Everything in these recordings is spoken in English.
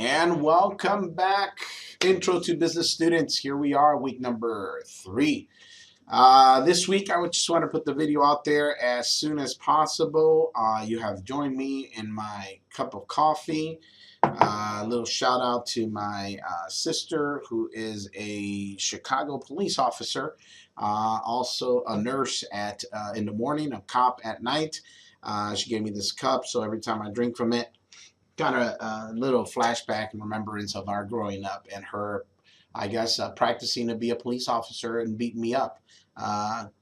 And welcome back, Intro to Business students. Here we are, week number 3. This week, I would just want to put the video out there as soon as possible. You have joined me in my cup of coffee. A little shout out to my sister, who is a Chicago police officer, also a nurse at in the morning, a cop at night. She gave me this cup, so every time I drink from it, got a little flashback and remembrance of our growing up and her, I guess, practicing to be a police officer and beating me up.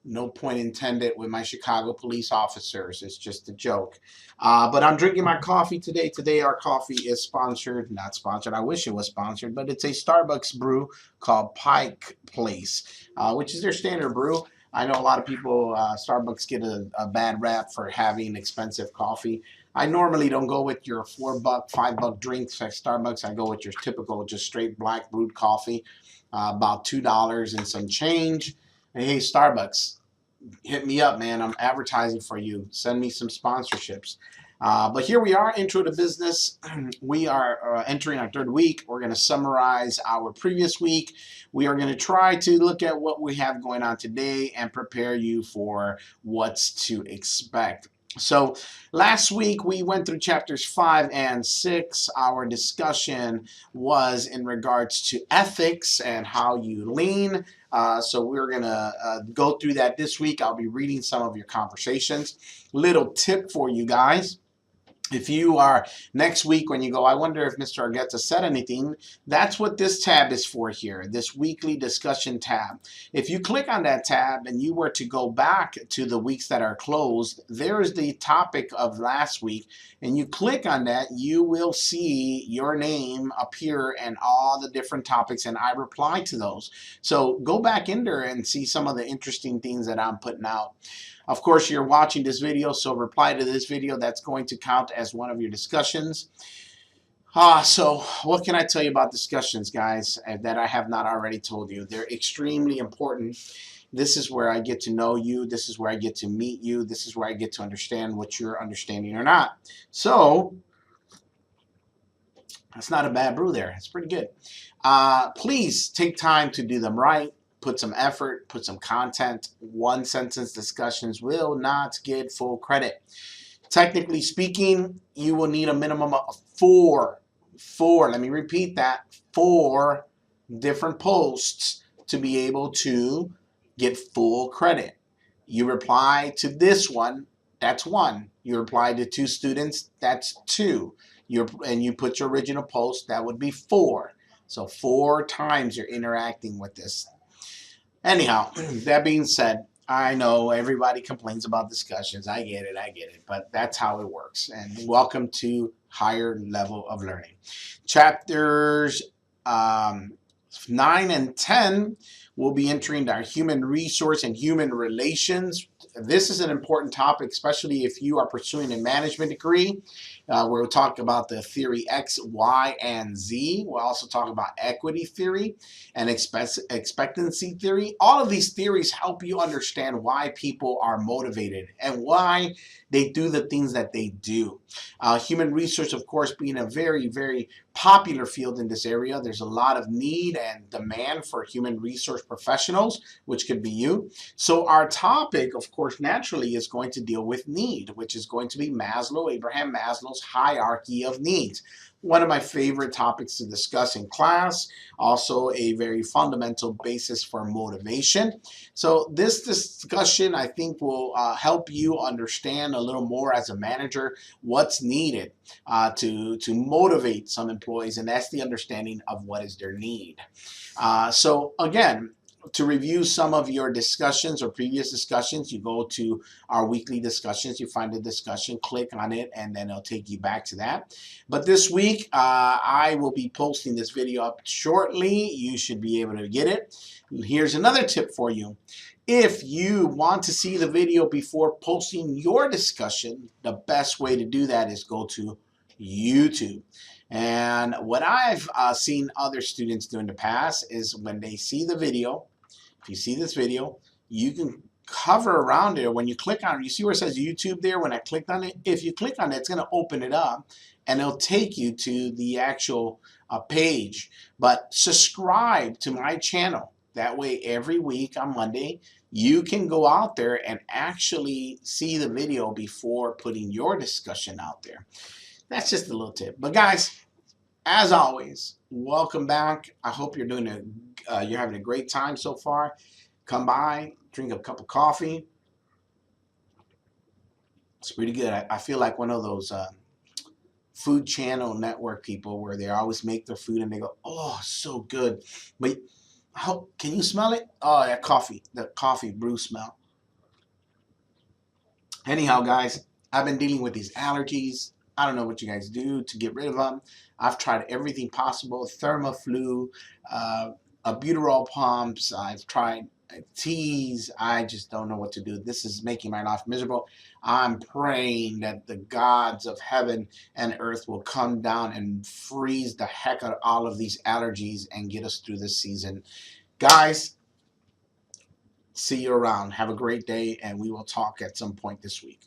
No point intended with my Chicago police officers. It's just a joke. But I'm drinking my coffee today. Today our coffee is sponsored, not sponsored. I wish it was sponsored, but it's a Starbucks brew called Pike Place, which is their standard brew. I know a lot of people, Starbucks get a bad rap for having expensive coffee. I normally don't go with your $4, $5 drinks at Starbucks. I go with your typical, just straight black brewed coffee, about $2 and some change. And hey, Starbucks, hit me up, man. I'm advertising for you. Send me some sponsorships. But here we are, Intro to Business. We are entering our 3rd week. We're going to summarize our previous week. We are going to try to look at what we have going on today and prepare you for what's to expect. So last week we went through chapters 5 and 6. Our discussion was in regards to ethics and how you lean. So we're going to go through that this week. I'll be reading some of your conversations. Little tip for you guys. If you are next week when you go, I wonder if Mr. Argueta said anything, that's what this tab is for here, this weekly discussion tab. If you click on that tab and you were to go back to the weeks that are closed, there's the topic of last week, and you click on that, you will see your name appear in all the different topics, and I reply to those. So go back in there and see some of the interesting things that I'm putting out. Of course, you're watching this video, so reply to this video. That's going to count as one of your discussions. So what can I tell you about discussions, guys, that I have not already told you? They're extremely important. This is where I get to know you. This is where I get to meet you. This is where I get to understand what you're understanding or not. So that's not a bad brew there. It's pretty good. Please take time to do them right. Put some effort, put some content. One-sentence discussions will not get full credit. Technically speaking, you will need a minimum of four, let me repeat that, 4 different posts to be able to get full credit. You reply to this one, that's 1. You reply to 2 students, that's 2. And you put your original post, that would be 4. So 4 times you're interacting with this. Anyhow, that being said, I know everybody complains about discussions. I get it, but that's how it works. And welcome to higher level of learning. Chapters 9 and 10 will be entering our human resource and human relations. This is an important topic, especially if you are pursuing a management degree. We'll talk about the theory X, Y, and Z. We'll also talk about equity theory and expectancy theory. All of these theories help you understand why people are motivated and why they do the things that they do. Human resource, of course, being a very, very popular field in this area. There's a lot of need and demand for human resource professionals, which could be you. So our topic, of course, naturally is going to deal with need, which is going to be Abraham Maslow's hierarchy of needs. One of my favorite topics to discuss in class, also a very fundamental basis for motivation. So this discussion, I think, will help you understand a little more as a manager what's needed to motivate some employees, and that's the understanding of what is their need. So again, to review some of your discussions or previous discussions, you go to our weekly discussions, you find the discussion, click on it, and then it'll take you back to that. But this week, I will be posting this video up shortly. You should be able to get it. Here's another tip for you. If you want to see the video before posting your discussion, the best way to do that is go to YouTube. And what I've seen other students do in the past is when they see the video, if you see this video, you can hover around it. When you click on it, you see where it says YouTube there? When I clicked on it, if you click on it, it's going to open it up and it'll take you to the actual page. But subscribe to my channel. That way, every week on Monday, you can go out there and actually see the video before putting your discussion out there. That's just a little tip. But guys, as always, welcome back. I hope you're you're having a great time so far. Come by, drink a cup of coffee. It's pretty good. I feel like one of those Food Channel Network people where they always make their food and they go, "Oh, so good." But can you smell it? Oh, that coffee, the coffee brew smell. Anyhow, guys, I've been dealing with these allergies. I don't know what you guys do to get rid of them. I've tried everything possible: Thermaflu, albuterol pumps. I've tried teas. I just don't know what to do. This is making my life miserable. I'm praying that the gods of heaven and earth will come down and freeze the heck out of all of these allergies and get us through this season. Guys, see you around. Have a great day, and we will talk at some point this week.